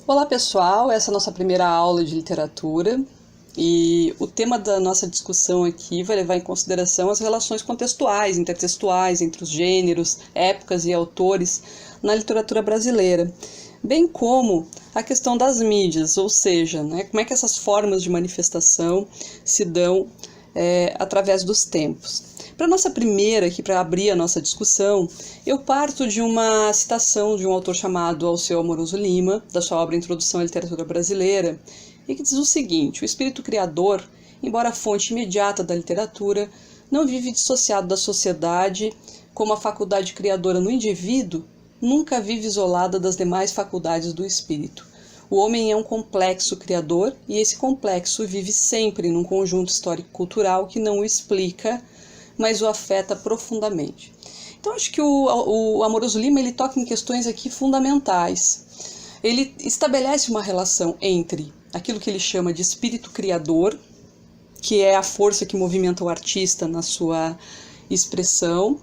Olá pessoal, essa é a nossa primeira aula de literatura e o tema da nossa discussão aqui vai levar em consideração as relações contextuais, intertextuais entre os gêneros, épocas e autores na literatura brasileira, bem como a questão das mídias, ou seja, como é que essas formas de manifestação se dão através dos tempos. Para nossa primeira, aqui para abrir a nossa discussão, eu parto de uma citação de um autor chamado Alceu Amoroso Lima, da sua obra Introdução à Literatura Brasileira, e que diz o seguinte: o espírito criador, embora a fonte imediata da literatura, não vive dissociado da sociedade, como a faculdade criadora no indivíduo nunca vive isolada das demais faculdades do espírito. O homem é um complexo criador e esse complexo vive sempre num conjunto histórico-cultural que não o explica, mas o afeta profundamente. Então, acho que o Amoroso Lima ele toca em questões aqui fundamentais. Ele estabelece uma relação entre aquilo que ele chama de espírito criador, que é a força que movimenta o artista na sua expressão,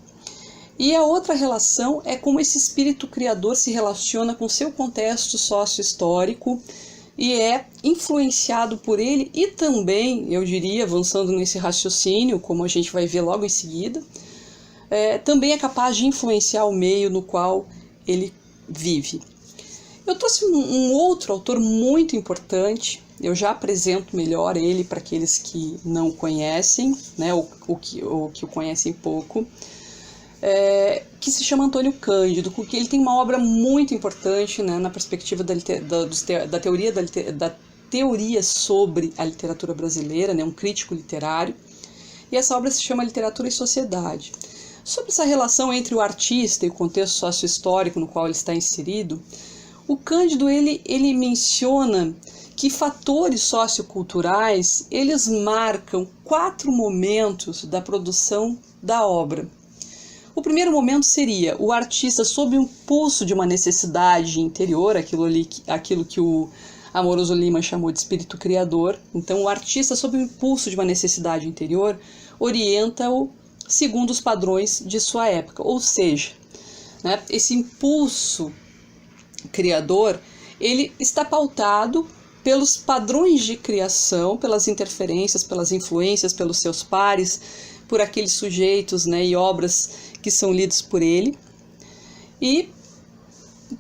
e a outra relação é como esse espírito criador se relaciona com seu contexto sócio-histórico e é influenciado por ele e também, eu diria, avançando nesse raciocínio, como a gente vai ver logo em seguida, também é capaz de influenciar o meio no qual ele vive. Eu trouxe um outro autor muito importante, eu já apresento melhor ele para aqueles que não conhecem, ou que o conhecem pouco, que se chama Antônio Cândido, porque ele tem uma obra muito importante, na perspectiva da teoria sobre a literatura brasileira, um crítico literário, e essa obra se chama Literatura e Sociedade. Sobre essa relação entre o artista e o contexto socio-histórico no qual ele está inserido, o Cândido ele menciona que fatores socioculturais eles marcam 4 momentos da produção da obra. O primeiro momento seria o artista sob o impulso de uma necessidade interior, aquilo que o Amoroso Lima chamou de espírito criador. Então, o artista sob o impulso de uma necessidade interior orienta-o segundo os padrões de sua época. Ou seja, esse impulso criador ele está pautado pelos padrões de criação, pelas interferências, pelas influências, pelos seus pares, por aqueles sujeitos e obras que são lidos por ele, e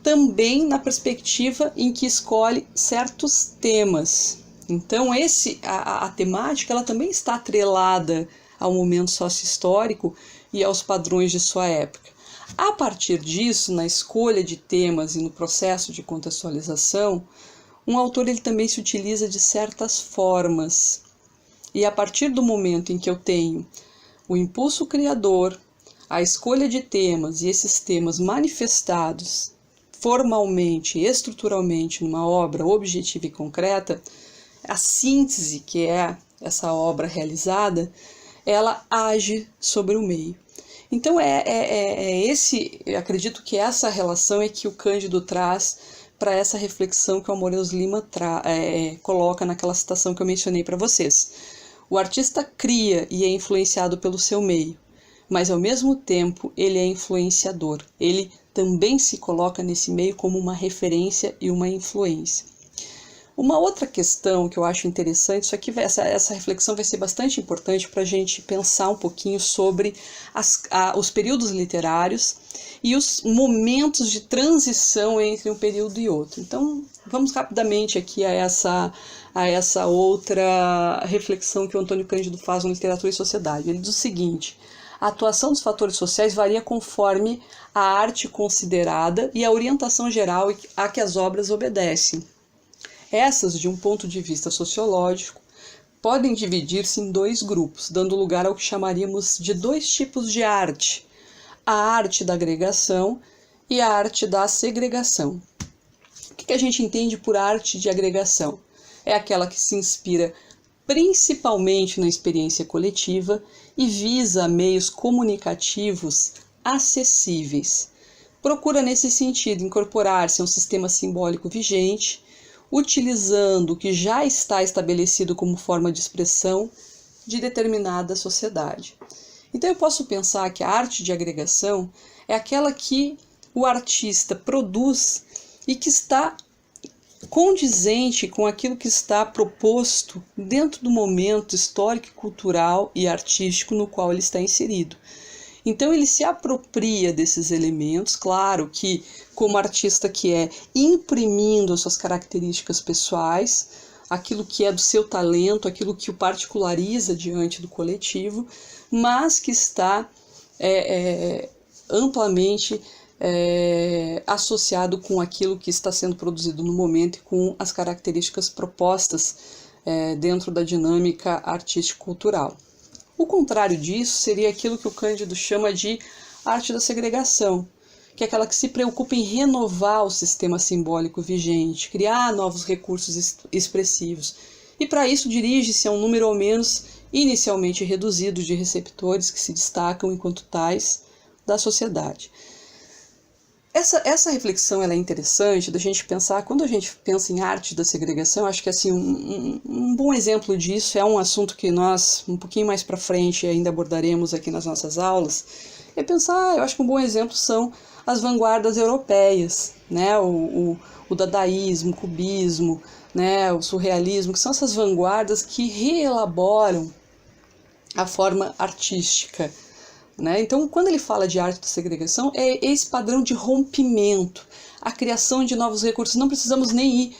também na perspectiva em que escolhe certos temas. Então a temática ela também está atrelada ao momento sócio-histórico e aos padrões de sua época. A partir disso, na escolha de temas e no processo de contextualização, um autor ele também se utiliza de certas formas. E a partir do momento em que eu tenho o impulso criador, a escolha de temas e esses temas manifestados formalmente e estruturalmente numa obra objetiva e concreta, a síntese que é essa obra realizada, ela age sobre o meio. Então eu acredito que essa relação é que o Cândido traz para essa reflexão que o Amoroso Lima coloca naquela citação que eu mencionei para vocês. O artista cria e é influenciado pelo seu meio, mas ao mesmo tempo ele é influenciador. Ele também se coloca nesse meio como uma referência e uma influência. Uma outra questão que eu acho interessante, essa reflexão vai ser bastante importante para a gente pensar um pouquinho sobre os períodos literários e os momentos de transição entre um período e outro. Então, vamos rapidamente aqui a essa outra reflexão que o Antônio Cândido faz no Literatura e Sociedade. Ele diz o seguinte: a atuação dos fatores sociais varia conforme a arte considerada e a orientação geral a que as obras obedecem. Essas, de um ponto de vista sociológico, podem dividir-se em 2 grupos, dando lugar ao que chamaríamos de 2 tipos de arte: a arte da agregação e a arte da segregação. O que a gente entende por arte de agregação? É aquela que se inspira principalmente na experiência coletiva e visa meios comunicativos acessíveis. Procura, nesse sentido, incorporar-se a um sistema simbólico vigente, utilizando o que já está estabelecido como forma de expressão de determinada sociedade. Então eu posso pensar que a arte de agregação é aquela que o artista produz e que está condizente com aquilo que está proposto dentro do momento histórico, cultural e artístico no qual ele está inserido. Então ele se apropria desses elementos, claro que como artista que é, imprimindo as suas características pessoais, aquilo que é do seu talento, aquilo que o particulariza diante do coletivo, mas que está amplamente associado com aquilo que está sendo produzido no momento e com as características propostas dentro da dinâmica artístico-cultural. O contrário disso seria aquilo que o Cândido chama de arte da segregação, que é aquela que se preocupa em renovar o sistema simbólico vigente, criar novos recursos expressivos, e para isso dirige-se a um número ao menos inicialmente reduzido de receptores que se destacam enquanto tais da sociedade. Essa reflexão ela é interessante da gente pensar, quando a gente pensa em arte da segregação, acho que assim, um bom exemplo disso é um assunto que nós, um pouquinho mais para frente, ainda abordaremos aqui nas nossas aulas, é pensar, eu acho que um bom exemplo são as vanguardas europeias, né? o dadaísmo, o cubismo, né? O surrealismo, que são essas vanguardas que reelaboram a forma artística. Então, quando ele fala de arte da segregação, é esse padrão de rompimento, a criação de novos recursos. Não precisamos nem ir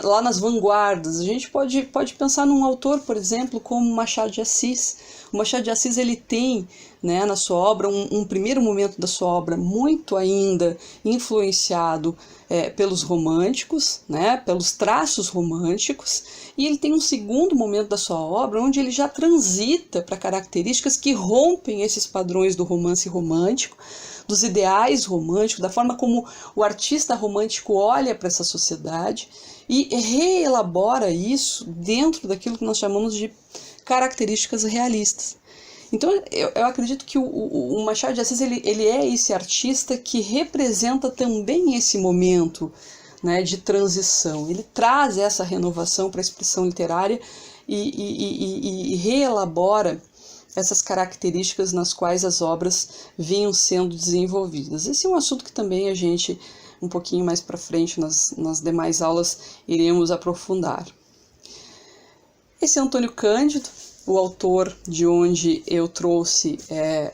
lá nas vanguardas. A gente pode pensar num autor, por exemplo, como Machado de Assis. O Machado de Assis ele tem, na sua obra, um primeiro momento da sua obra muito ainda influenciado pelos românticos, pelos traços românticos, e ele tem um segundo momento da sua obra onde ele já transita para características que rompem esses padrões do romance romântico, dos ideais românticos, da forma como o artista romântico olha para essa sociedade e reelabora isso dentro daquilo que nós chamamos de características realistas. Então, eu acredito que o Machado de Assis ele é esse artista que representa também esse momento, de transição. Ele traz essa renovação para a expressão literária e reelabora essas características nas quais as obras vinham sendo desenvolvidas. Esse é um assunto que também a gente, um pouquinho mais para frente, nas demais aulas, iremos aprofundar. Esse é Antônio Cândido, o autor de onde eu trouxe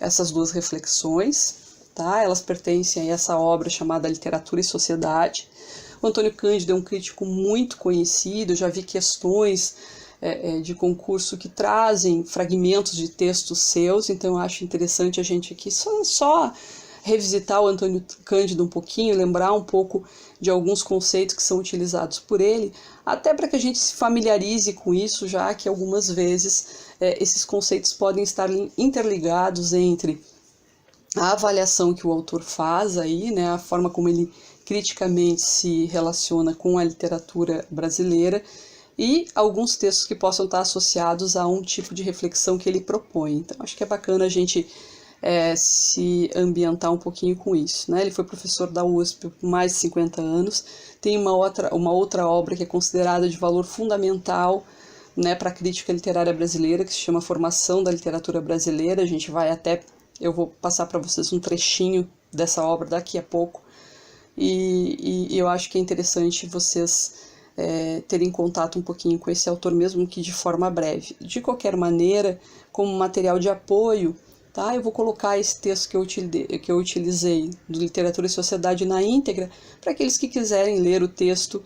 essas duas reflexões, tá? Elas pertencem a essa obra chamada Literatura e Sociedade. O Antônio Cândido é um crítico muito conhecido, eu já vi questões de concurso que trazem fragmentos de textos seus, então eu acho interessante a gente aqui só revisitar o Antônio Cândido um pouquinho, lembrar um pouco de alguns conceitos que são utilizados por ele, até para que a gente se familiarize com isso, já que algumas vezes esses conceitos podem estar interligados entre a avaliação que o autor faz aí, a forma como ele criticamente se relaciona com a literatura brasileira e alguns textos que possam estar associados a um tipo de reflexão que ele propõe. Então, acho que é bacana a gente se ambientar um pouquinho com isso. Ele foi professor da USP por mais de 50 anos, tem uma outra obra que é considerada de valor fundamental para a crítica literária brasileira, que se chama Formação da Literatura Brasileira. Eu vou passar para vocês um trechinho dessa obra daqui a pouco, e eu acho que é interessante vocês terem contato um pouquinho com esse autor, mesmo que de forma breve. De qualquer maneira, como material de apoio, tá? Eu vou colocar esse texto que eu utilizei do Literatura e Sociedade na íntegra, para aqueles que quiserem ler o texto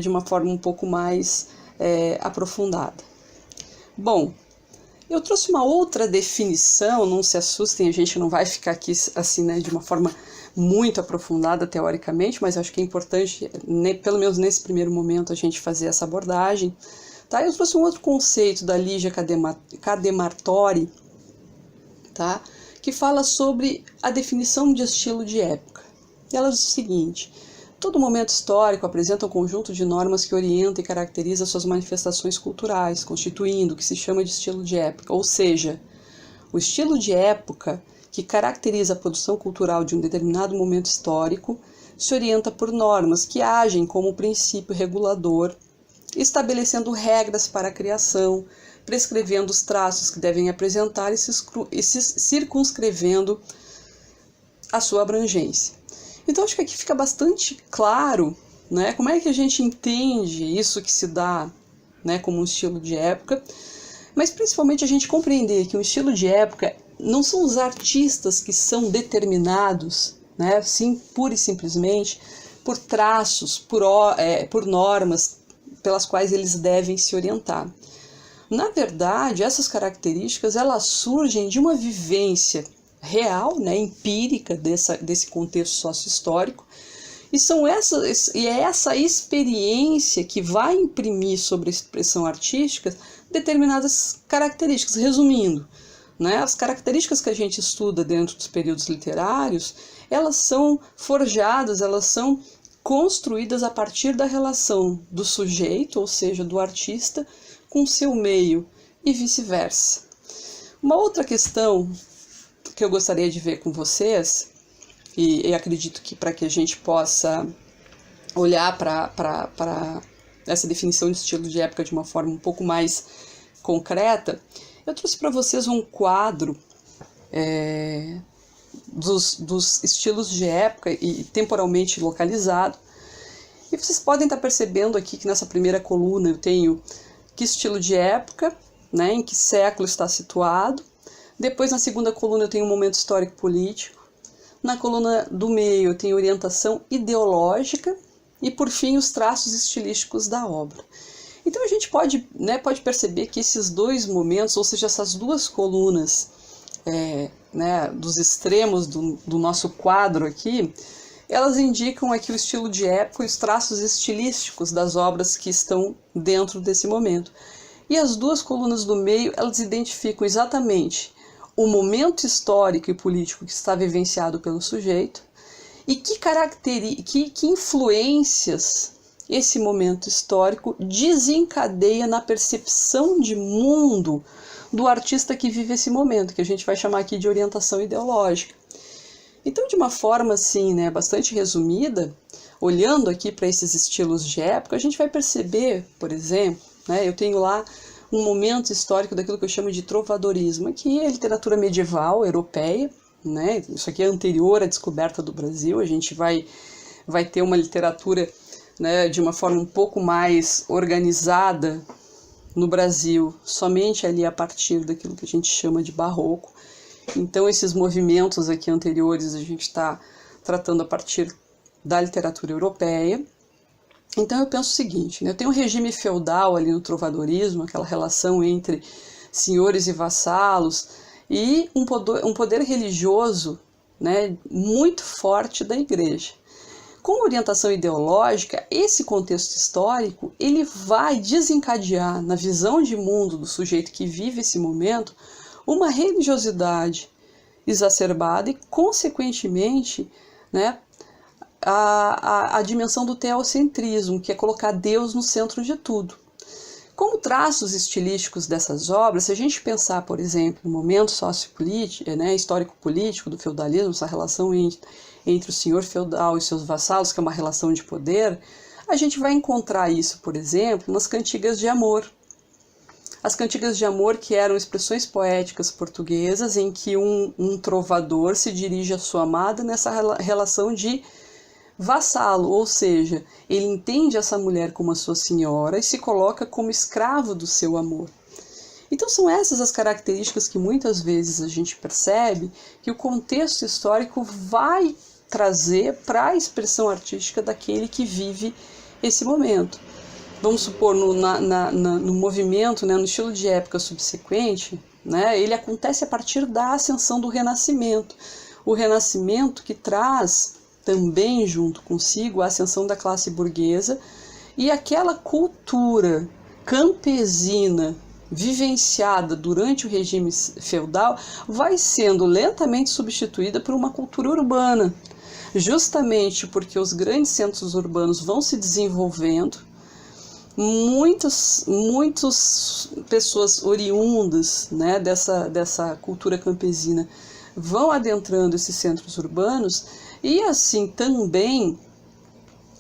de uma forma um pouco mais aprofundada. Bom, eu trouxe uma outra definição, não se assustem, a gente não vai ficar aqui assim, de uma forma muito aprofundada teoricamente, mas acho que é importante, pelo menos nesse primeiro momento, a gente fazer essa abordagem. Tá? Eu trouxe um outro conceito da Lígia Cademartori, tá? Que fala sobre a definição de estilo de época. E ela diz o seguinte: todo momento histórico apresenta um conjunto de normas que orienta e caracteriza suas manifestações culturais, constituindo o que se chama de estilo de época, ou seja, o estilo de época que caracteriza a produção cultural de um determinado momento histórico se orienta por normas que agem como princípio regulador, estabelecendo regras para a criação, prescrevendo os traços que devem apresentar e circunscrevendo a sua abrangência. Então, acho que aqui fica bastante claro, né? Como é que a gente entende isso que se dá, né, como um estilo de época? Mas principalmente a gente compreender que um estilo de época não são os artistas que são determinados, né, sim, pura e simplesmente, por traços, por normas pelas quais eles devem se orientar. Na verdade, essas características elas surgem de uma vivência real, né, empírica desse contexto sócio-histórico, e é essa experiência que vai imprimir sobre a expressão artística determinadas características. Resumindo, né, as características que a gente estuda dentro dos períodos literários, elas são forjadas, elas são construídas a partir da relação do sujeito, ou seja, do artista, com seu meio e vice-versa. Uma outra questão que eu gostaria de ver com vocês, e acredito que para que a gente possa olhar para essa definição de estilo de época de uma forma um pouco mais concreta, eu trouxe para vocês um quadro dos estilos de época e temporalmente localizado. E vocês podem estar percebendo aqui que nessa primeira coluna eu tenho que estilo de época, né, em que século está situado. Depois na segunda coluna eu tenho um momento histórico-político. Na coluna do meio eu tenho orientação ideológica e, por fim, os traços estilísticos da obra. Então a gente pode perceber que esses dois momentos, ou seja, essas duas colunas dos extremos do nosso quadro aqui, elas indicam aqui o estilo de época e os traços estilísticos das obras que estão dentro desse momento. E as duas colunas do meio, elas identificam exatamente o momento histórico e político que está vivenciado pelo sujeito e que influências esse momento histórico desencadeia na percepção de mundo do artista que vive esse momento, que a gente vai chamar aqui de orientação ideológica. Então, de uma forma assim, né, bastante resumida, olhando aqui para esses estilos de época, a gente vai perceber, por exemplo, né, eu tenho lá um momento histórico daquilo que eu chamo de trovadorismo, aqui é a literatura medieval europeia, né, isso aqui é anterior à descoberta do Brasil, a gente vai ter uma literatura, né, de uma forma um pouco mais organizada no Brasil, somente ali a partir daquilo que a gente chama de barroco. Então esses movimentos aqui anteriores a gente está tratando a partir da literatura europeia. Então eu penso o seguinte, né, eu tenho um regime feudal ali no trovadorismo, aquela relação entre senhores e vassalos, e um poder religioso, né, muito forte da igreja. Com orientação ideológica, esse contexto histórico ele vai desencadear na visão de mundo do sujeito que vive esse momento uma religiosidade exacerbada e, consequentemente, né, a dimensão do teocentrismo, que é colocar Deus no centro de tudo. Como traços estilísticos dessas obras, se a gente pensar, por exemplo, no momento sociopolítico, né, histórico-político do feudalismo, essa relação entre o senhor feudal e seus vassalos, que é uma relação de poder, a gente vai encontrar isso, por exemplo, nas cantigas de amor. As cantigas de amor, que eram expressões poéticas portuguesas em que um trovador se dirige à sua amada nessa relação de vassalo, ou seja, ele entende essa mulher como a sua senhora e se coloca como escravo do seu amor. Então são essas as características que muitas vezes a gente percebe que o contexto histórico vai trazer para a expressão artística daquele que vive esse momento. Vamos supor, no movimento, né, no estilo de época subsequente, né, ele acontece a partir da ascensão do Renascimento. O Renascimento que traz também junto consigo a ascensão da classe burguesa e aquela cultura campesina vivenciada durante o regime feudal vai sendo lentamente substituída por uma cultura urbana, justamente porque os grandes centros urbanos vão se desenvolvendo, muitas pessoas oriundas, né, dessa cultura campesina vão adentrando esses centros urbanos e assim também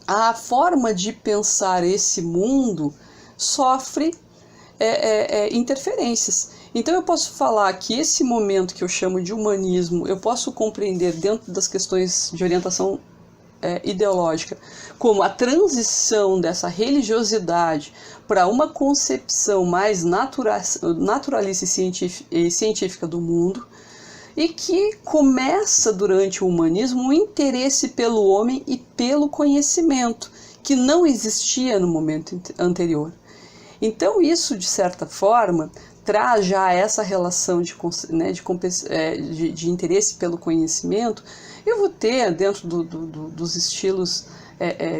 a forma de pensar esse mundo sofre interferências. Então eu posso falar que esse momento que eu chamo de humanismo, eu posso compreender dentro das questões de orientação ideológica, como a transição dessa religiosidade para uma concepção mais naturalista e científica do mundo, e que começa durante o humanismo um interesse pelo homem e pelo conhecimento, que não existia no momento anterior. Então isso, de certa forma, traz já essa relação de interesse pelo conhecimento. Eu vou ter, dentro dos estilos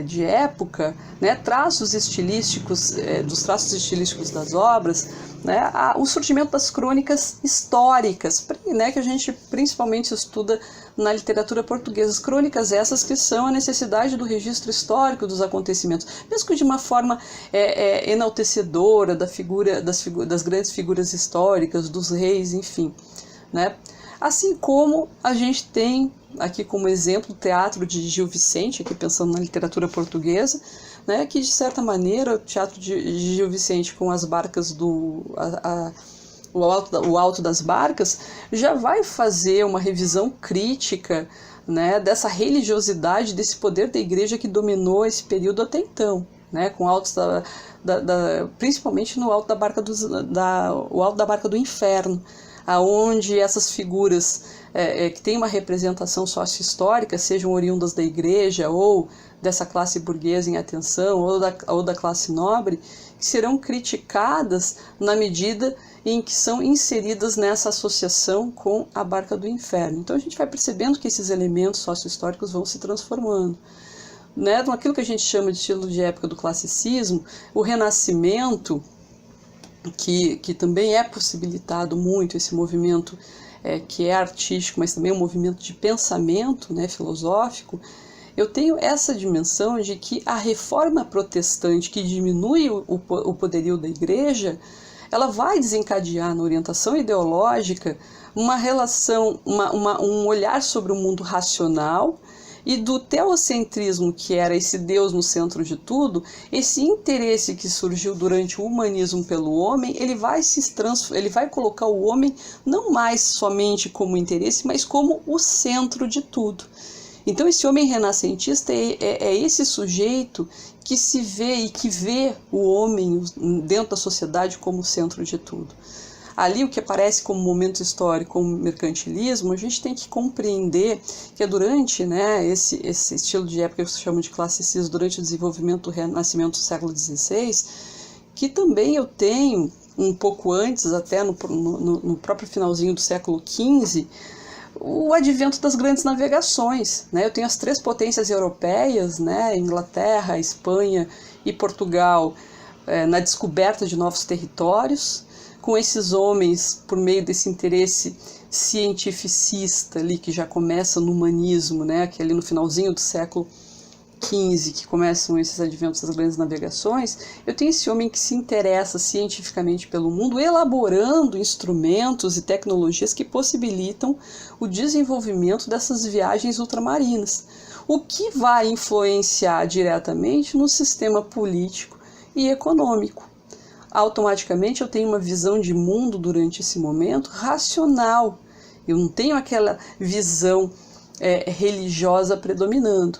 de época, né, traços estilísticos, dos traços estilísticos das obras, né, o surgimento das crônicas históricas, né, que a gente principalmente estuda na literatura portuguesa. As crônicas essas que são a necessidade do registro histórico dos acontecimentos, mesmo que de uma forma enaltecedora das grandes figuras históricas, dos reis, enfim, né? Assim como a gente tem aqui como exemplo o teatro de Gil Vicente, aqui pensando na literatura portuguesa, né, que de certa maneira o teatro de Gil Vicente com as barcas o Alto das Barcas já vai fazer uma revisão crítica, né, dessa religiosidade, desse poder da igreja que dominou esse período até então, né, com altos principalmente no Alto da Barca do Inferno, aonde essas figuras que têm uma representação sócio-histórica, sejam oriundas da igreja ou dessa classe burguesa em atenção, ou da classe nobre, que serão criticadas na medida em que são inseridas nessa associação com a Barca do Inferno. Então a gente vai percebendo que esses elementos sócio-históricos vão se transformando. Né? Naquilo que a gente chama de estilo de época do classicismo, o Renascimento, que também é possibilitado muito, esse movimento que é artístico, mas também é um movimento de pensamento, né, filosófico. Eu tenho essa dimensão de que a reforma protestante, que diminui o poderio da igreja, ela vai desencadear na orientação ideológica uma relação, um olhar sobre o mundo racional, e do teocentrismo, que era esse Deus no centro de tudo, esse interesse que surgiu durante o humanismo pelo homem, ele vai colocar o homem não mais somente como interesse, mas como o centro de tudo. Então esse homem renascentista é esse sujeito que se vê e que vê o homem dentro da sociedade como o centro de tudo. Ali o que aparece como momento histórico, como mercantilismo, a gente tem que compreender que é durante, né, esse estilo de época que eu chamo de classicismo, durante o desenvolvimento do Renascimento do século XVI, que também eu tenho, um pouco antes, até no próprio finalzinho do século XV, o advento das grandes navegações. Né? Eu tenho as três potências europeias, né, Inglaterra, Espanha e Portugal, na descoberta de novos territórios, com esses homens, por meio desse interesse cientificista ali, que já começa no humanismo, né, que ali no finalzinho do século XV, que começam esses adventos das grandes navegações, eu tenho esse homem que se interessa cientificamente pelo mundo, elaborando instrumentos e tecnologias que possibilitam o desenvolvimento dessas viagens ultramarinas, o que vai influenciar diretamente no sistema político e econômico. Automaticamente eu tenho uma visão de mundo durante esse momento racional. Eu não tenho aquela visão religiosa predominando.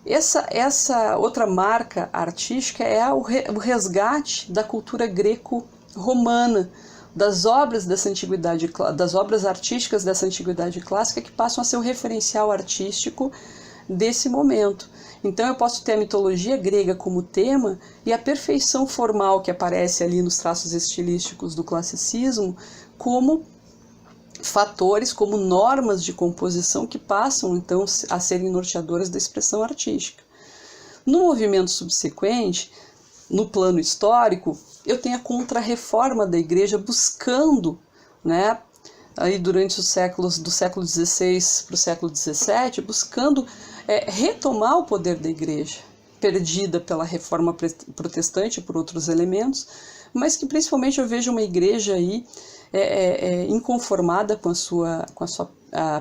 Essa outra marca artística é o resgate da cultura greco-romana, das obras artísticas dessa antiguidade clássica, que passam a ser o referencial artístico desse momento. Então eu posso ter a mitologia grega como tema e a perfeição formal que aparece ali nos traços estilísticos do classicismo como fatores, como normas de composição que passam então a serem norteadoras da expressão artística. No movimento subsequente, no plano histórico, eu tenho a contra-reforma da igreja buscando, né, aí durante os séculos do século XVI para o século XVII, buscando retomar o poder da igreja, perdida pela reforma protestante por outros elementos, mas que principalmente eu vejo uma igreja aí inconformada com a sua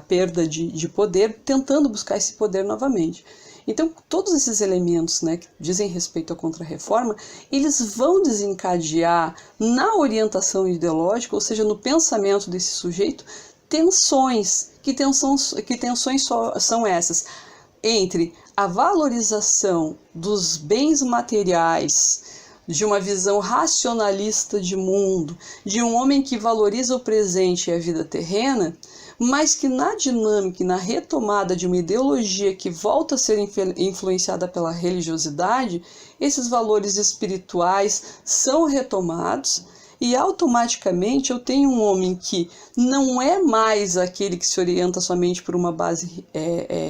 perda de poder, tentando buscar esse poder novamente. Então, todos esses elementos, né, que dizem respeito à contra-reforma, eles vão desencadear na orientação ideológica, ou seja, no pensamento desse sujeito, tensões. Que tensões são essas? entre a valorização dos bens materiais, de uma visão racionalista de mundo, de um homem que valoriza o presente e a vida terrena, mas que na dinâmica e na retomada de uma ideologia que volta a ser influenciada pela religiosidade, esses valores espirituais são retomados e automaticamente eu tenho um homem que não é mais aquele que se orienta somente por uma base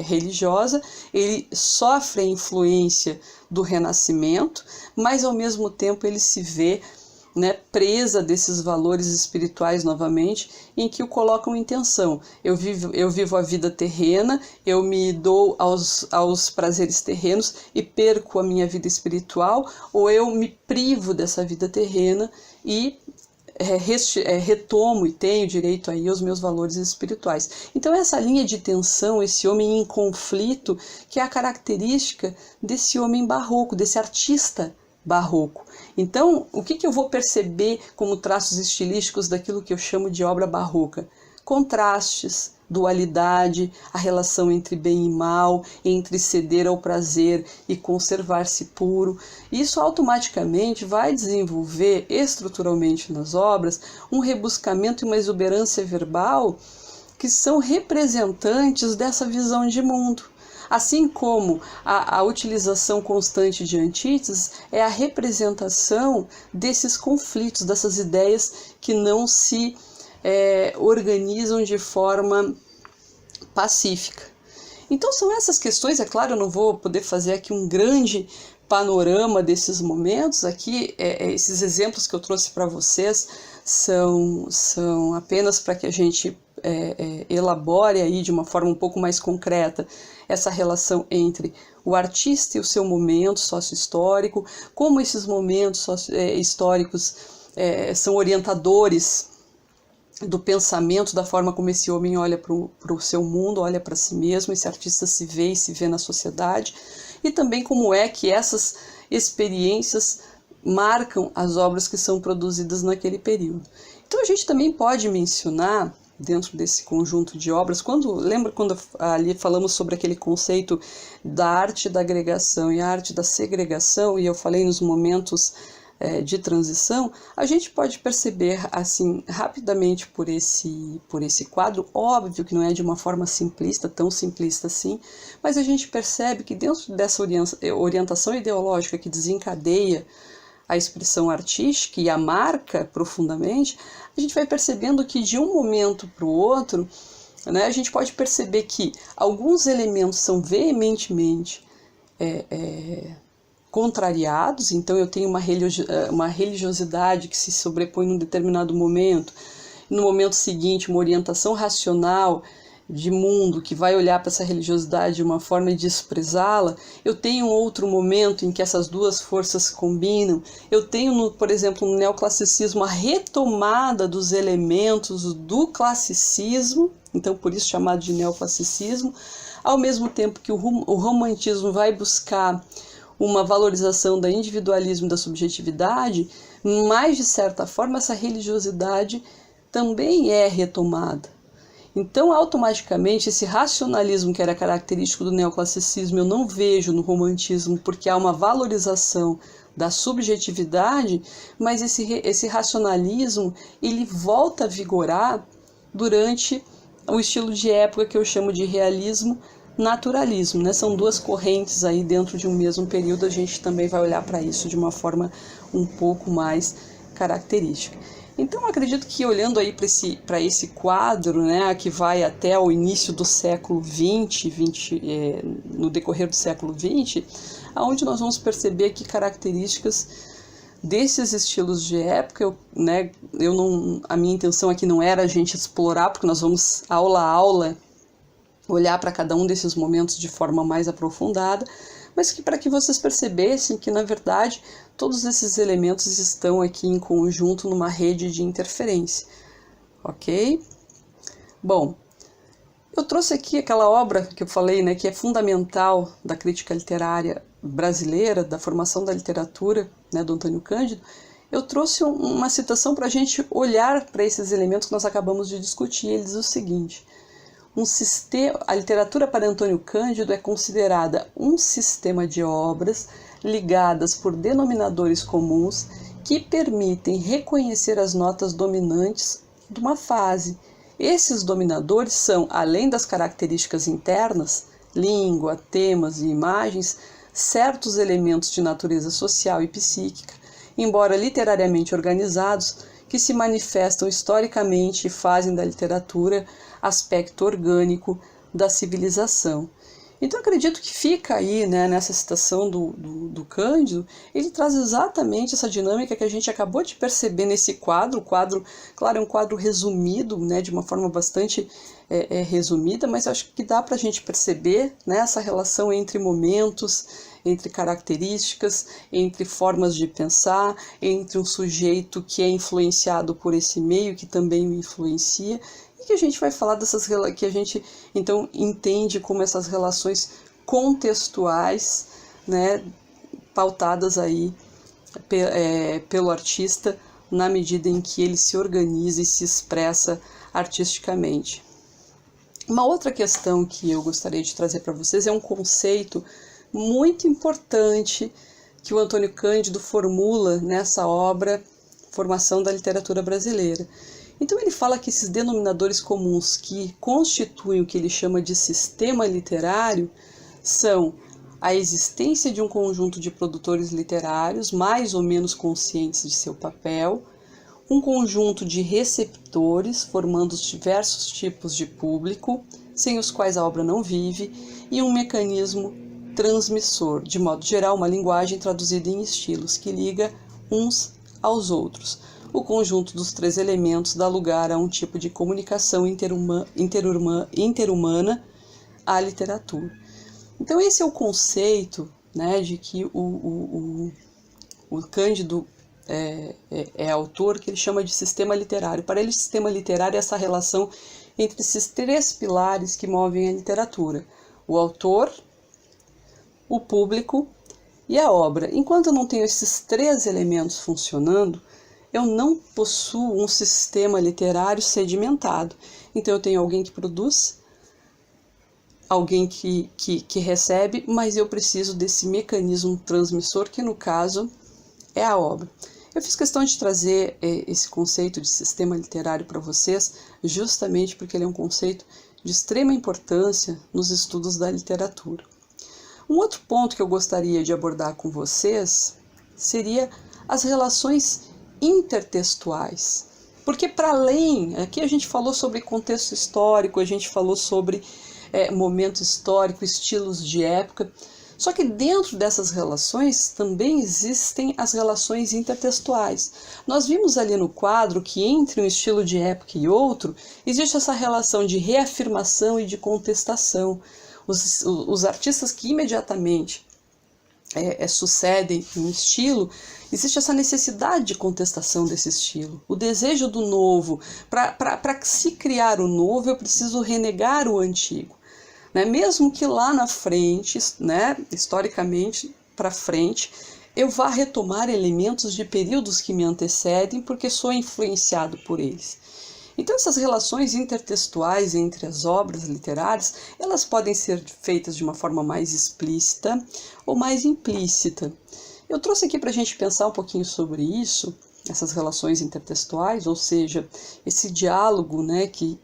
religiosa, ele sofre a influência do Renascimento, mas ao mesmo tempo ele se vê, né, presa desses valores espirituais novamente, em que o colocam em tensão. Eu vivo a vida terrena, eu me dou aos prazeres terrenos e perco a minha vida espiritual, ou eu me privo dessa vida terrena e retomo e tenho direito aí aos meus valores espirituais. Então essa linha de tensão, esse homem em conflito, que é a característica desse homem barroco, desse artista barroco. Então, o que eu vou perceber como traços estilísticos daquilo que eu chamo de obra barroca? Contrastes, dualidade, a relação entre bem e mal, entre ceder ao prazer e conservar-se puro. Isso automaticamente vai desenvolver estruturalmente nas obras um rebuscamento e uma exuberância verbal que são representantes dessa visão de mundo. Assim como a utilização constante de antíteses é a representação desses conflitos, dessas ideias que não se organizam de forma pacífica. Então são essas questões, é claro, eu não vou poder fazer aqui um grande panorama desses momentos, aqui esses exemplos que eu trouxe para vocês são apenas para que a gente elabore aí de uma forma um pouco mais concreta essa relação entre o artista e o seu momento sócio-histórico, como esses momentos históricos são orientadores do pensamento, da forma como esse homem olha para o seu mundo, olha para si mesmo, esse artista se vê e se vê na sociedade, e também como é que essas experiências marcam as obras que são produzidas naquele período. Então a gente também pode mencionar, dentro desse conjunto de obras, lembra quando ali falamos sobre aquele conceito da arte da agregação e a arte da segregação, e eu falei nos momentos de transição, a gente pode perceber assim rapidamente por esse quadro, óbvio que não é de uma forma simplista, tão simplista assim, mas a gente percebe que dentro dessa orientação ideológica que desencadeia a expressão artística e a marca profundamente, a gente vai percebendo que de um momento para o outro, né, a gente pode perceber que alguns elementos são veementemente contrariados, então eu tenho uma religiosidade que se sobrepõe num determinado momento, no momento seguinte uma orientação racional de mundo que vai olhar para essa religiosidade de uma forma e desprezá-la. Eu tenho um outro momento em que essas duas forças combinam. Eu tenho, por exemplo, no neoclassicismo a retomada dos elementos do classicismo, então por isso chamado de neoclassicismo, ao mesmo tempo que o romantismo vai buscar uma valorização do individualismo e da subjetividade, mas de certa forma essa religiosidade também é retomada. Então, automaticamente, esse racionalismo que era característico do neoclassicismo eu não vejo no romantismo, porque há uma valorização da subjetividade, mas esse racionalismo ele volta a vigorar durante o estilo de época que eu chamo de realismo naturalismo, né? São duas correntes aí dentro de um mesmo período, a gente também vai olhar para isso de uma forma um pouco mais característica. Então, acredito que olhando aí para esse quadro, né, que vai até o início do século XX, no decorrer do século XX, onde nós vamos perceber que características desses estilos de época, a minha intenção aqui não era a gente explorar, porque nós vamos aula a aula olhar para cada um desses momentos de forma mais aprofundada, mas que para que vocês percebessem que, na verdade, todos esses elementos estão aqui em conjunto numa rede de interferência, ok? Bom, eu trouxe aqui aquela obra que eu falei, né, que é fundamental da crítica literária brasileira, da formação da literatura, né, do Antônio Cândido. Eu trouxe uma citação para a gente olhar para esses elementos que nós acabamos de discutir. Ele diz o seguinte: a literatura para Antônio Cândido é considerada um sistema de obras ligadas por denominadores comuns que permitem reconhecer as notas dominantes de uma fase. Esses dominadores são, além das características internas, língua, temas e imagens, certos elementos de natureza social e psíquica, embora literariamente organizados, que se manifestam historicamente e fazem da literatura aspecto orgânico da civilização. Então, acredito que fica aí, né, nessa citação do Cândido, ele traz exatamente essa dinâmica que a gente acabou de perceber nesse quadro. O quadro, claro, é um quadro resumido, né, de uma forma bastante resumida, mas acho que dá para a gente perceber, né, essa relação entre momentos, entre características, entre formas de pensar, entre um sujeito que é influenciado por esse meio, que também o influencia, que a gente vai falar dessas, que a gente então entende como essas relações contextuais, né, pautadas aí pelo artista na medida em que ele se organiza e se expressa artisticamente. Uma outra questão que eu gostaria de trazer para vocês é um conceito muito importante que o Antônio Cândido formula nessa obra Formação da Literatura Brasileira. Então ele fala que esses denominadores comuns que constituem o que ele chama de sistema literário são a existência de um conjunto de produtores literários mais ou menos conscientes de seu papel, um conjunto de receptores formando os diversos tipos de público, sem os quais a obra não vive, e um mecanismo transmissor, de modo geral uma linguagem traduzida em estilos que liga uns aos outros. O conjunto dos três elementos dá lugar a um tipo de comunicação interhumana à literatura. Então esse é o conceito, né, de que o Cândido é autor, que ele chama de sistema literário. Para ele, sistema literário é essa relação entre esses três pilares que movem a literatura: o autor, o público e a obra. Enquanto eu não tenho esses três elementos funcionando, eu não possuo um sistema literário sedimentado. Então eu tenho alguém que produz, alguém que recebe, mas eu preciso desse mecanismo transmissor, que no caso é a obra. Eu fiz questão de trazer esse conceito de sistema literário para vocês, justamente porque ele é um conceito de extrema importância nos estudos da literatura. Um outro ponto que eu gostaria de abordar com vocês seria as relações intertextuais. Porque para além, aqui a gente falou sobre contexto histórico, a gente falou sobre momento histórico, estilos de época, só que dentro dessas relações também existem as relações intertextuais. Nós vimos ali no quadro que entre um estilo de época e outro, existe essa relação de reafirmação e de contestação. Os artistas que imediatamente sucedem um estilo, existe essa necessidade de contestação desse estilo, o desejo do novo. Para se criar o novo, eu preciso renegar o antigo. Né? Mesmo que lá na frente, né, historicamente para frente, eu vá retomar elementos de períodos que me antecedem, porque sou influenciado por eles. Então essas relações intertextuais entre as obras literárias, elas podem ser feitas de uma forma mais explícita ou mais implícita. Eu trouxe aqui para a gente pensar um pouquinho sobre isso, essas relações intertextuais, ou seja, esse diálogo, né, que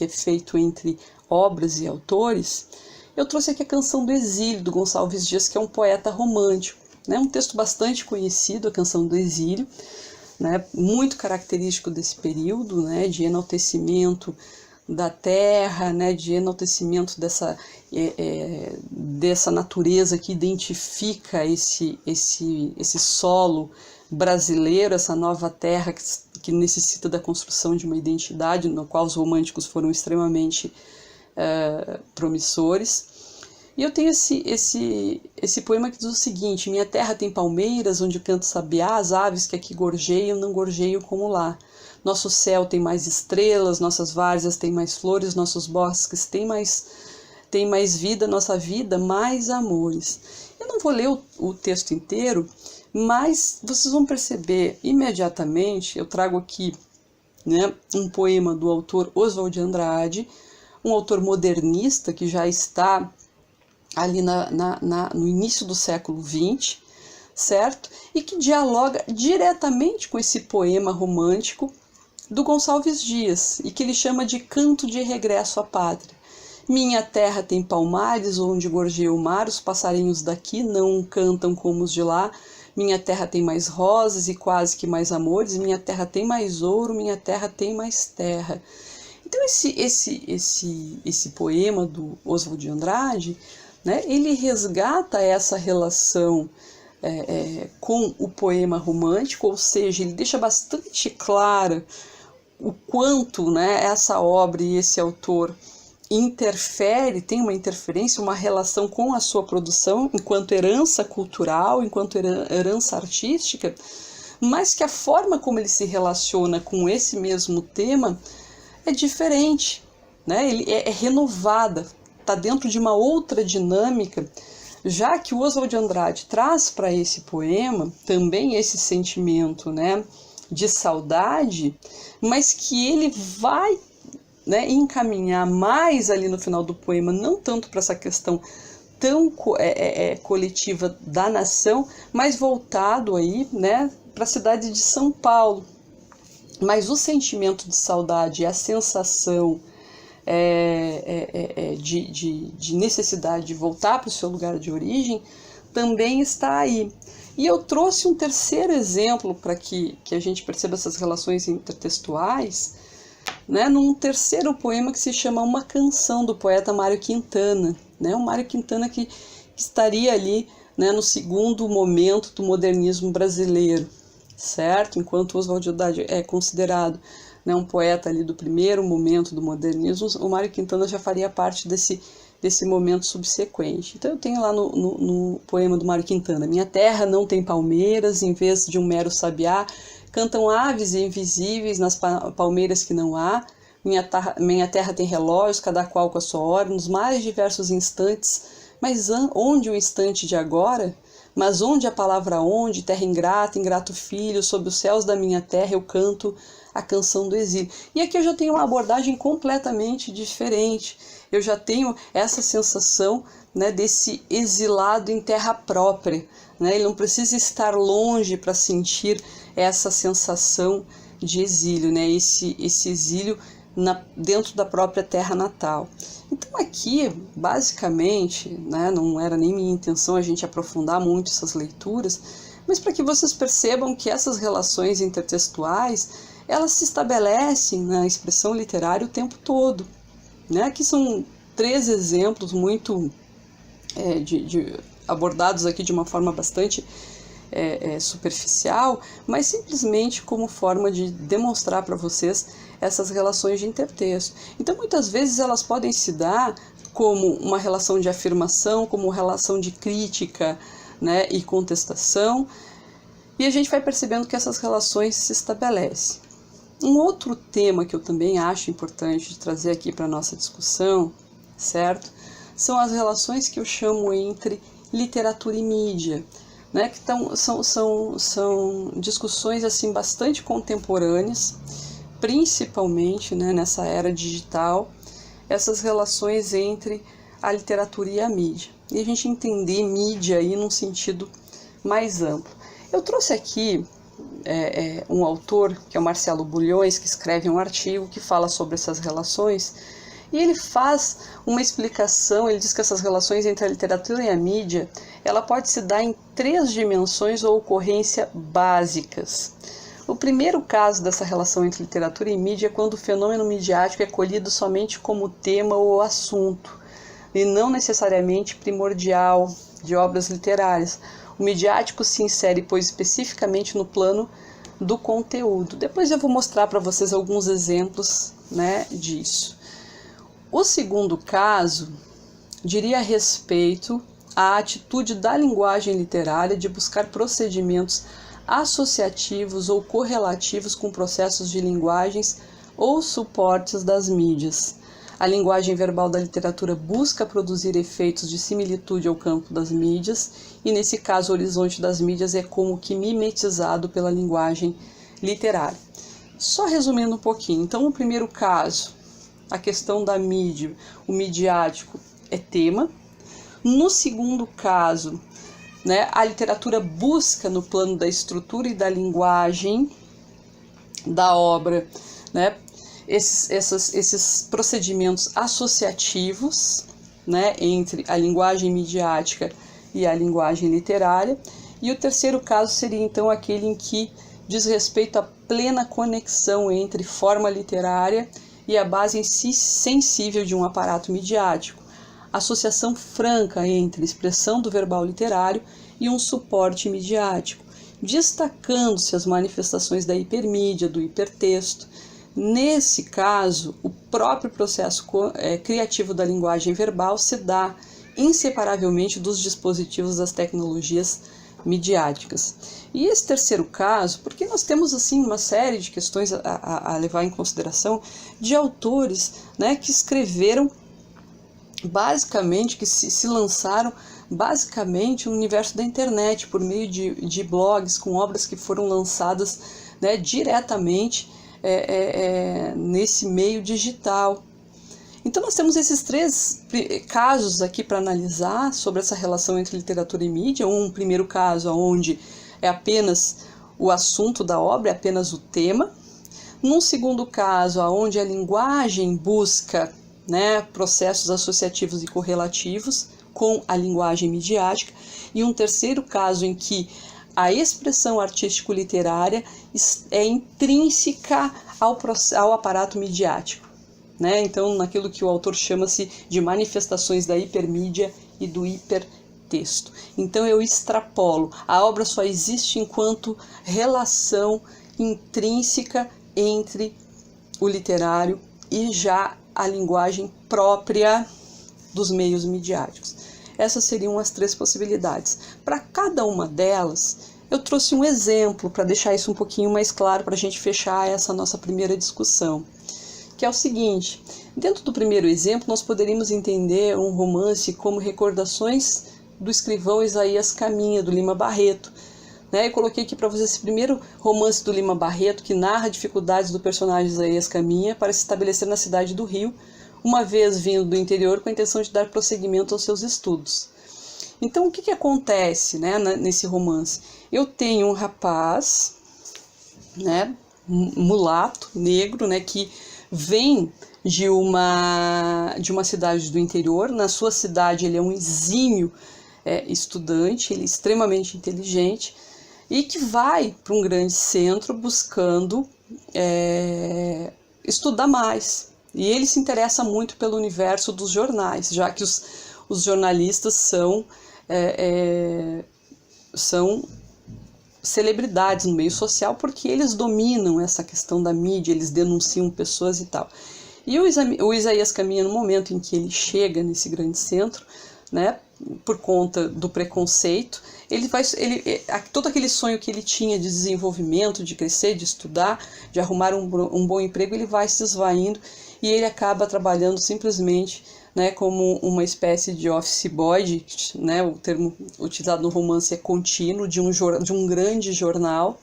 é feito entre obras e autores. Eu trouxe aqui a Canção do Exílio, do Gonçalves Dias, que é um poeta romântico, né, um texto bastante conhecido, a Canção do Exílio, né, muito característico desse período, né, de enaltecimento da terra, né, de enaltecimento dessa natureza que identifica esse solo brasileiro, essa nova terra que necessita da construção de uma identidade, no qual os românticos foram extremamente promissores. E eu tenho esse poema que diz o seguinte: minha terra tem palmeiras, onde canta o sabiá, as aves que aqui gorjeiam, não gorjeiam como lá. Nosso céu tem mais estrelas, nossas várzeas têm mais flores, nossos bosques têm mais vida, nossa vida mais amores. Eu não vou ler o texto inteiro, mas vocês vão perceber imediatamente. Eu trago aqui, né, um poema do autor Oswald de Andrade, um autor modernista que já está ali no início do século XX, certo? E que dialoga diretamente com esse poema romântico do Gonçalves Dias, e que ele chama de Canto de Regresso à Pátria. Minha terra tem palmares, onde gorjeia o mar, os passarinhos daqui não cantam como os de lá. Minha terra tem mais rosas e quase que mais amores, minha terra tem mais ouro, minha terra tem mais terra. Então esse poema do Oswald de Andrade, né, ele resgata essa relação com o poema romântico, ou seja, ele deixa bastante clara o quanto, né, essa obra e esse autor tem uma interferência, uma relação com a sua produção enquanto herança cultural, enquanto herança artística, mas que a forma como ele se relaciona com esse mesmo tema é diferente, né? Ele é renovada, está dentro de uma outra dinâmica, já que o Oswald de Andrade traz para esse poema também esse sentimento, né, de saudade, mas que ele vai, né, encaminhar mais ali no final do poema, não tanto para essa questão tão coletiva da nação, mas voltado aí, né, para a cidade de São Paulo. Mas o sentimento de saudade, a sensação de necessidade de voltar para o seu lugar de origem também está aí. E eu trouxe um terceiro exemplo para que a gente perceba essas relações intertextuais, né, num terceiro poema que se chama Uma Canção, do poeta Mário Quintana, né, o Mário Quintana que estaria ali, né, no segundo momento do modernismo brasileiro, certo? Enquanto Oswald de Andrade é considerado, né, um poeta ali do primeiro momento do modernismo, o Mário Quintana já faria parte desse momento subsequente. Então eu tenho lá no poema do Mário Quintana: minha terra não tem palmeiras, em vez de um mero sabiá, cantam aves invisíveis nas palmeiras que não há. Minha terra tem relógios, cada qual com a sua hora, nos mais diversos instantes. Mas onde o instante de agora? Mas onde a palavra onde, terra ingrata, ingrato filho, sob os céus da minha terra eu canto a canção do exílio. E aqui eu já tenho uma abordagem completamente diferente. Eu já tenho essa sensação, né, desse exilado em terra própria, né? Ele não precisa estar longe para sentir essa sensação de exílio, né? Esse exílio dentro da própria terra natal. Então aqui, basicamente, né, não era nem minha intenção a gente aprofundar muito essas leituras, mas para que vocês percebam que essas relações intertextuais, elas se estabelecem na expressão literária o tempo todo, né? Aqui são 3 exemplos muito abordados aqui de uma forma bastante superficial, mas simplesmente como forma de demonstrar para vocês essas relações de intertexto. Então, muitas vezes elas podem se dar como uma relação de afirmação, como uma relação de crítica, né, e contestação, e a gente vai percebendo que essas relações se estabelecem. Um outro tema que eu também acho importante de trazer aqui para a nossa discussão, certo? São as relações que eu chamo entre literatura e mídia, né? Que são discussões assim bastante contemporâneas, principalmente, né, nessa era digital, essas relações entre a literatura e a mídia. E a gente entender mídia aí num sentido mais amplo. Eu trouxe aqui um autor, que é o Marcelo Bulhões, que escreve um artigo que fala sobre essas relações, e ele faz uma explicação. Ele diz que essas relações entre a literatura e a mídia, ela pode se dar em 3 dimensões ou ocorrência básicas. O primeiro caso dessa relação entre literatura e mídia é quando o fenômeno midiático é colhido somente como tema ou assunto, e não necessariamente primordial de obras literárias. O midiático se insere, pois, especificamente no plano do conteúdo. Depois eu vou mostrar para vocês alguns exemplos, né, disso. O segundo caso diria respeito à atitude da linguagem literária de buscar procedimentos associativos ou correlativos com processos de linguagens ou suportes das mídias. A linguagem verbal da literatura busca produzir efeitos de similitude ao campo das mídias, e nesse caso o horizonte das mídias é como que mimetizado pela linguagem literária. Só resumindo um pouquinho, então o primeiro caso, a questão da mídia, o midiático é tema. No segundo caso, né, a literatura busca no plano da estrutura e da linguagem da obra, né, esses procedimentos associativos, né, entre a linguagem midiática e a linguagem literária. E o terceiro caso seria então aquele em que diz respeito à plena conexão entre forma literária e a base em si sensível de um aparato midiático, associação franca entre expressão do verbal literário e um suporte midiático, destacando-se as manifestações da hipermídia, do hipertexto. Nesse caso, o próprio processo criativo da linguagem verbal se dá inseparavelmente dos dispositivos das tecnologias midiáticas. E esse terceiro caso, porque nós temos assim uma série de questões a levar em consideração de autores, né, que escreveram basicamente, que se lançaram basicamente no universo da internet, por meio de blogs, com obras que foram lançadas, né, diretamente nesse meio digital. Então nós temos esses três casos aqui para analisar sobre essa relação entre literatura e mídia. Um primeiro caso onde é apenas o assunto da obra, é apenas o tema. Num segundo caso, onde a linguagem busca, né, processos associativos e correlativos com a linguagem midiática. E um terceiro caso em que a expressão artístico-literária é intrínseca ao aparato midiático, né? Então, naquilo que o autor chama-se de manifestações da hipermídia e do hipertexto. Então, eu extrapolo. A obra só existe enquanto relação intrínseca entre o literário e já a linguagem própria dos meios midiáticos. Essas seriam as três possibilidades. Para cada uma delas, eu trouxe um exemplo para deixar isso um pouquinho mais claro, para a gente fechar essa nossa primeira discussão, que é o seguinte: dentro do primeiro exemplo, nós poderíamos entender um romance como Recordações do escrivão Isaías Caminha, do Lima Barreto. Eu coloquei aqui para vocês esse primeiro romance do Lima Barreto, que narra dificuldades do personagem Isaías Caminha para se estabelecer na cidade do Rio, uma vez vindo do interior com a intenção de dar prosseguimento aos seus estudos. Então, o que acontece, né, nesse romance? Eu tenho um rapaz, né, mulato, negro, né, que vem de uma cidade do interior. Na sua cidade ele é um exímio estudante, ele é extremamente inteligente, e que vai para um grande centro buscando estudar mais. E ele se interessa muito pelo universo dos jornais, já que os jornalistas são celebridades no meio social, porque eles dominam essa questão da mídia, eles denunciam pessoas e tal. E o Isaías Caminha, no momento em que ele chega nesse grande centro, né, por conta do preconceito, todo aquele sonho que ele tinha de desenvolvimento, de crescer, de estudar, de arrumar um bom emprego, ele vai se esvaindo e ele acaba trabalhando simplesmente, né, como uma espécie de office boy, né, o termo utilizado no romance é contínuo, de um grande jornal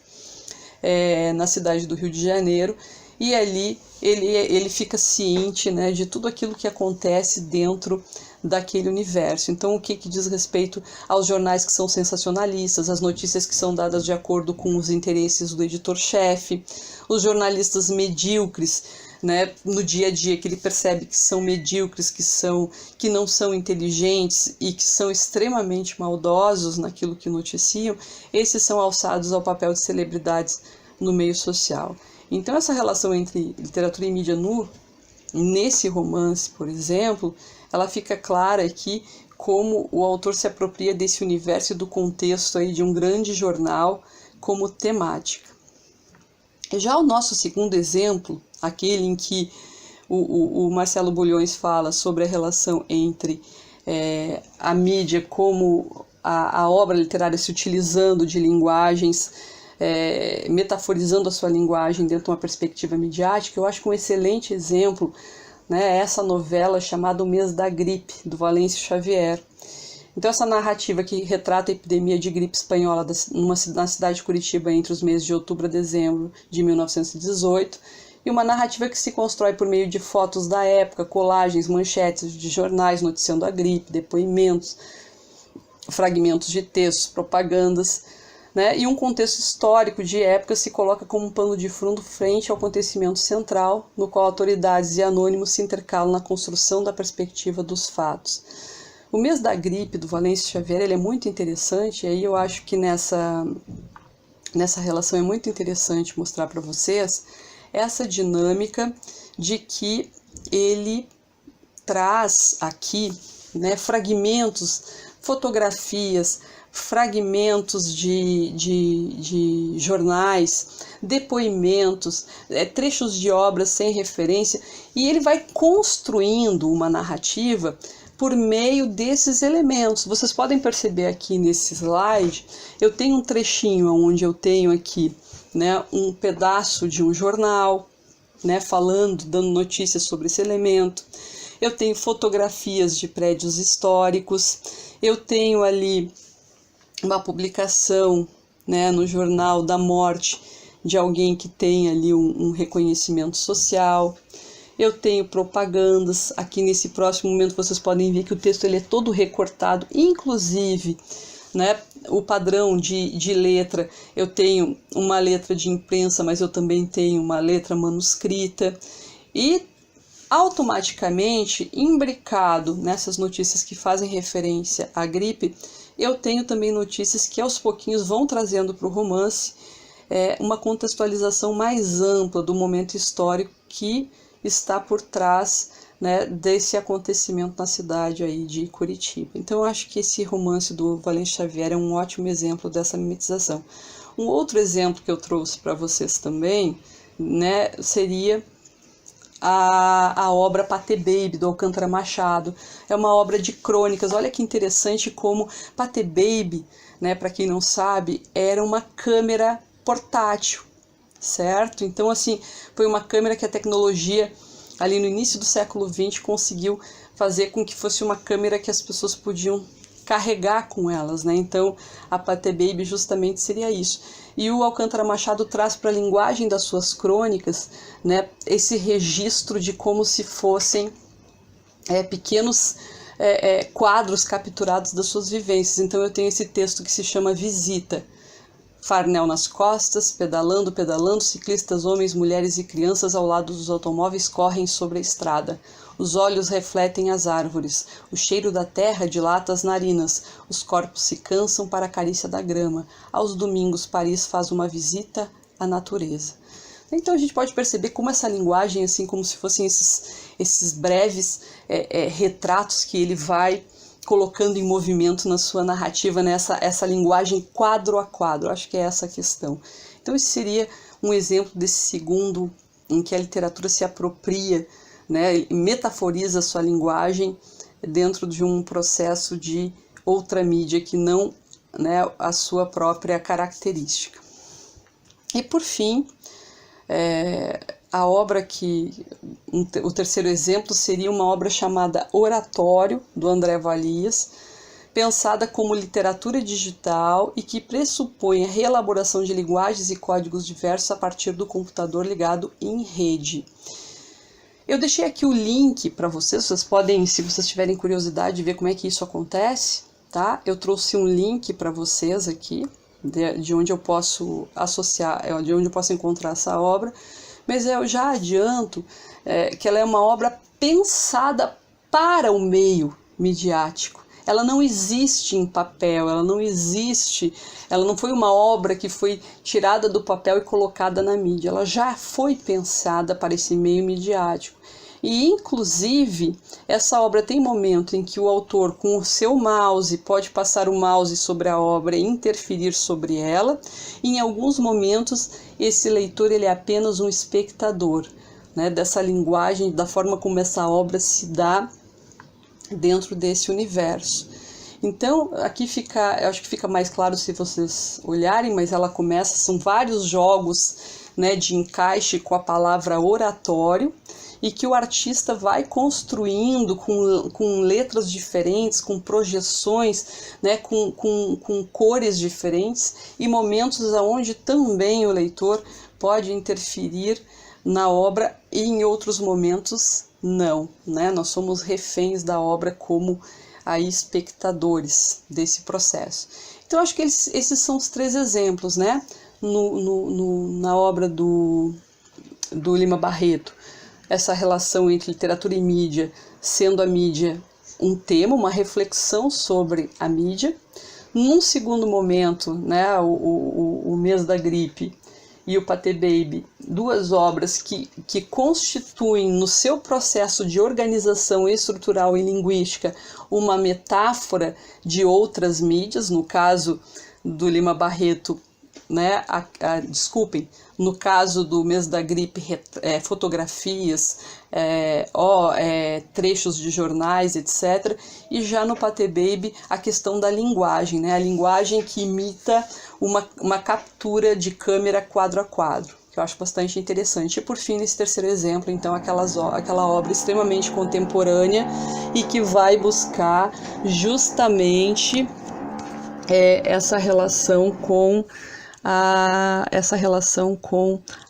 na cidade do Rio de Janeiro. E ali ele fica ciente, né, de tudo aquilo que acontece dentro daquele universo. Então, o que diz respeito aos jornais que são sensacionalistas, as notícias que são dadas de acordo com os interesses do editor-chefe, os jornalistas medíocres, né, no dia a dia, que ele percebe que são medíocres, que não são inteligentes e que são extremamente maldosos naquilo que noticiam, esses são alçados ao papel de celebridades no meio social. Então, essa relação entre literatura e mídia nesse romance, por exemplo, ela fica clara aqui como o autor se apropria desse universo e do contexto aí de um grande jornal como temática. Já o nosso segundo exemplo, aquele em que o Marcelo Bulhões fala sobre a relação entre a mídia como a obra literária se utilizando de linguagens, metaforizando a sua linguagem dentro de uma perspectiva midiática, eu acho que um excelente exemplo, né, é essa novela chamada O Mês da Gripe, do Valêncio Xavier. Então, essa narrativa que retrata a epidemia de gripe espanhola na cidade de Curitiba entre os meses de outubro a dezembro de 1918, e uma narrativa que se constrói por meio de fotos da época, colagens, manchetes de jornais noticiando a gripe, depoimentos, fragmentos de textos, propagandas, né? E um contexto histórico de época se coloca como um pano de fundo frente ao acontecimento central, no qual autoridades e anônimos se intercalam na construção da perspectiva dos fatos. O mês da gripe do Valêncio Xavier ele é muito interessante, e aí eu acho que nessa relação é muito interessante mostrar para vocês essa dinâmica de que ele traz aqui, né, fragmentos, fotografias, fragmentos de jornais, depoimentos, trechos de obras sem referência, e ele vai construindo uma narrativa por meio desses elementos. Vocês podem perceber aqui nesse slide, eu tenho um trechinho onde eu tenho aqui, né, um pedaço de um jornal, né, falando, dando notícias sobre esse elemento. Eu tenho fotografias de prédios históricos, eu tenho ali uma publicação, né, no Jornal da Morte de alguém que tem ali um reconhecimento social. Eu tenho propagandas, aqui nesse próximo momento vocês podem ver que o texto ele é todo recortado, inclusive, né, o padrão de letra, eu tenho uma letra de imprensa, mas eu também tenho uma letra manuscrita, e automaticamente, imbricado nessas notícias que fazem referência à gripe, eu tenho também notícias que aos pouquinhos vão trazendo para o romance uma contextualização mais ampla do momento histórico que está por trás, né, desse acontecimento na cidade aí de Curitiba. Então eu acho que esse romance do Valêncio Xavier é um ótimo exemplo dessa mimetização. Um outro exemplo que eu trouxe para vocês também, né, seria a obra Patê Baby, do Alcântara Machado. É uma obra de crônicas. Olha que interessante como Patê Baby, né, para quem não sabe, era uma câmera portátil, certo? Então, assim, foi uma câmera que a tecnologia, ali no início do século XX, conseguiu fazer com que fosse uma câmera que as pessoas podiam carregar com elas, né? Então, a Patê Baby justamente seria isso. E o Alcântara Machado traz para a linguagem das suas crônicas, né, esse registro de como se fossem pequenos quadros capturados das suas vivências. Então, eu tenho esse texto que se chama Visita. Farnel nas costas, pedalando, pedalando, ciclistas, homens, mulheres e crianças ao lado dos automóveis correm sobre a estrada. Os olhos refletem as árvores, o cheiro da terra dilata as narinas, os corpos se cansam para a carícia da grama. Aos domingos, Paris faz uma visita à natureza. Então a gente pode perceber como essa linguagem, assim como se fossem esses breves retratos que ele vai colocando em movimento na sua narrativa, né? Essa linguagem quadro a quadro, acho que é essa a questão. Então esse seria um exemplo desse segundo, em que a literatura se apropria, né? Metaforiza a sua linguagem dentro de um processo de outra mídia que não, né, a sua própria característica. E por fim, a obra o terceiro exemplo seria uma obra chamada Oratório, do André Valias, pensada como literatura digital e que pressupõe a reelaboração de linguagens e códigos diversos a partir do computador ligado em rede. Eu deixei aqui o link para vocês podem, se vocês tiverem curiosidade, ver como é que isso acontece, tá? Eu trouxe um link para vocês aqui, de onde eu posso associar, de onde eu posso encontrar essa obra, mas eu já adianto que ela é uma obra pensada para o meio midiático. Ela não existe em papel, ela não foi uma obra que foi tirada do papel e colocada na mídia, ela já foi pensada para esse meio midiático. E, inclusive, essa obra tem momento em que o autor, com o seu mouse, pode passar o mouse sobre a obra e interferir sobre ela, e em alguns momentos esse leitor ele é apenas um espectador, né, dessa linguagem, da forma como essa obra se dá dentro desse universo. Então, aqui eu acho que fica mais claro se vocês olharem, mas ela começa, são vários jogos, né, de encaixe com a palavra oratório, e que o artista vai construindo com letras diferentes, com projeções, né, com cores diferentes, e momentos onde também o leitor pode interferir na obra e em outros momentos não, né? Nós somos reféns da obra como aí espectadores desse processo. Então, acho que esses são os 3 exemplos, né? Na obra do Lima Barreto, essa relação entre literatura e mídia, sendo a mídia um tema, uma reflexão sobre a mídia. Num segundo momento, né, o Mês da Gripe e o Patê Baby, 2 obras que constituem no seu processo de organização estrutural e linguística uma metáfora de outras mídias, no caso do Lima Barreto, né, desculpem, no caso do Mês da Gripe, fotografias, trechos de jornais, etc. E já no Patê Baby, a questão da linguagem, né, a linguagem que imita uma captura de câmera quadro a quadro, que eu acho bastante interessante. E por fim, nesse terceiro exemplo, então, aquela obra extremamente contemporânea e que vai buscar justamente essa relação com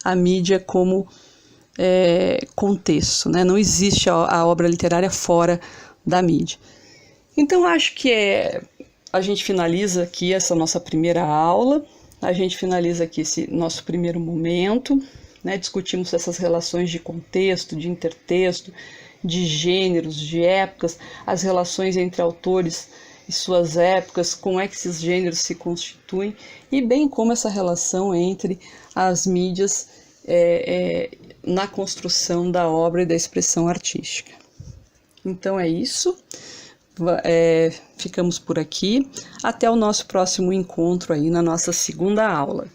a mídia como contexto, né? Não existe a obra literária fora da mídia. Então, acho que a gente finaliza aqui essa nossa primeira aula, a gente finaliza aqui esse nosso primeiro momento, né? Discutimos essas relações de contexto, de intertexto, de gêneros, de épocas, as relações entre autores e suas épocas, como é que esses gêneros se constituem, e bem como essa relação entre as mídias na construção da obra e da expressão artística. Então é isso, ficamos por aqui, até o nosso próximo encontro aí na nossa segunda aula.